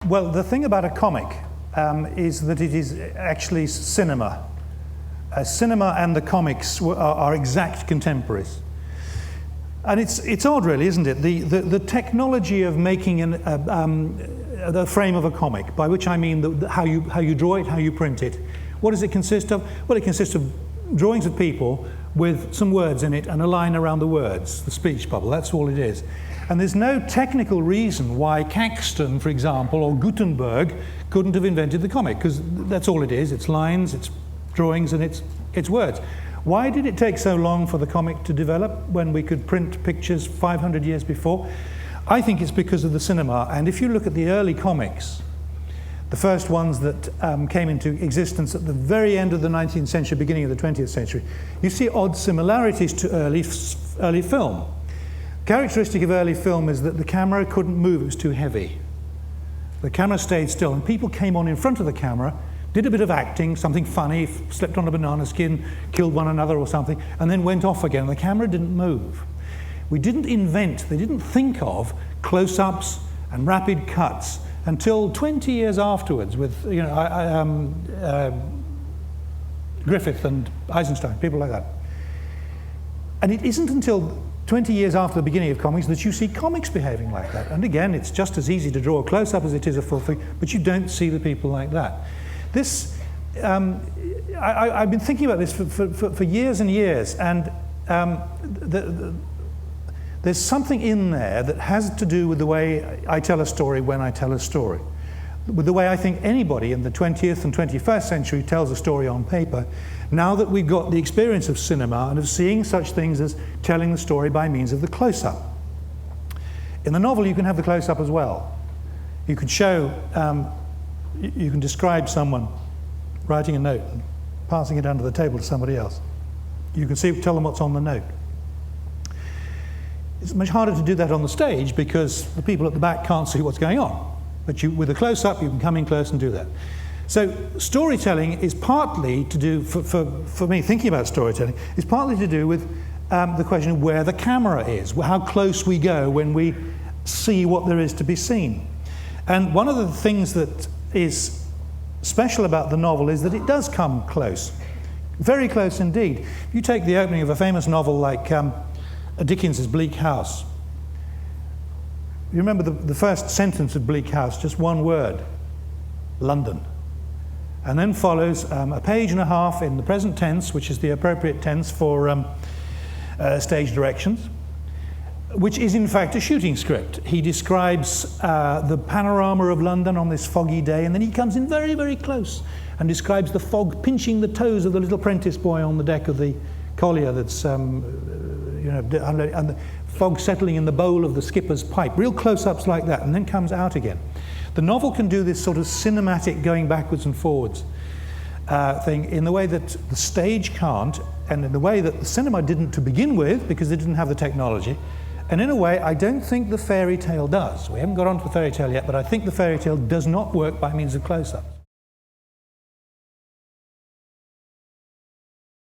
Well, the thing about a comic is that it is actually cinema. Cinema and the comics are exact contemporaries. And it's odd, really, isn't it? The technology of making the frame of a comic, by which I mean how you draw it, how you print it. What does it consist of? Well, it consists of drawings of people with some words in it and a line around the words, the speech bubble. That's all it is. And there's no technical reason why Caxton, for example, or Gutenberg couldn't have invented the comic, because that's all it is. It's lines, it's drawings, and it's words. Why did it take so long for the comic to develop when we could print pictures 500 years before? I think it's because of the cinema. And if you look at the early comics, the first ones that came into existence at the very end of the 19th century, beginning of the 20th century, you see odd similarities to early film. Characteristic of early film is that the camera couldn't move, it was too heavy. The camera stayed still, and people came on in front of the camera, did a bit of acting, something funny, slept on a banana skin, killed one another or something, and then went off again. The camera didn't move. They didn't think of close-ups and rapid cuts until 20 years afterwards with Griffith and Eisenstein, people like that. And it isn't until 20 years after the beginning of comics that you see comics behaving like that. And again, it's just as easy to draw a close-up as it is a full thing, but you don't see the people like that. This, I've been thinking about this for years and years, and there's something in there that has to do with the way I tell a story when I tell a story, with the way I think anybody in the 20th and 21st century tells a story on paper, now that we've got the experience of cinema and of seeing such things as telling the story by means of the close-up. In the novel, you can have the close-up as well. You can show, you can describe someone writing a note and passing it under the table to somebody else. You can tell them what's on the note. It's much harder to do that on the stage because the people at the back can't see what's going on. But with a close-up, you can come in close and do that. So storytelling is partly to do, for me, thinking about storytelling, is partly to do with the question of where the camera is, how close we go when we see what there is to be seen. And one of the things that is special about the novel is that it does come close, very close indeed. If you take the opening of a famous novel like Dickens's Bleak House, you remember the first sentence of Bleak House, just one word, London. And then follows a page and a half in the present tense, which is the appropriate tense for stage directions, which is in fact a shooting script. He describes the panorama of London on this foggy day, and then he comes in very, very close and describes the fog pinching the toes of the little apprentice boy on the deck of the collier that's, and the fog settling in the bowl of the skipper's pipe. Real close-ups like that, and then comes out again. The novel can do this sort of cinematic going backwards and forwards thing in the way that the stage can't, and in the way that the cinema didn't to begin with because they didn't have the technology, and in a way I don't think the fairy tale does. We haven't got on to the fairy tale yet, but I think the fairy tale does not work by means of close-ups.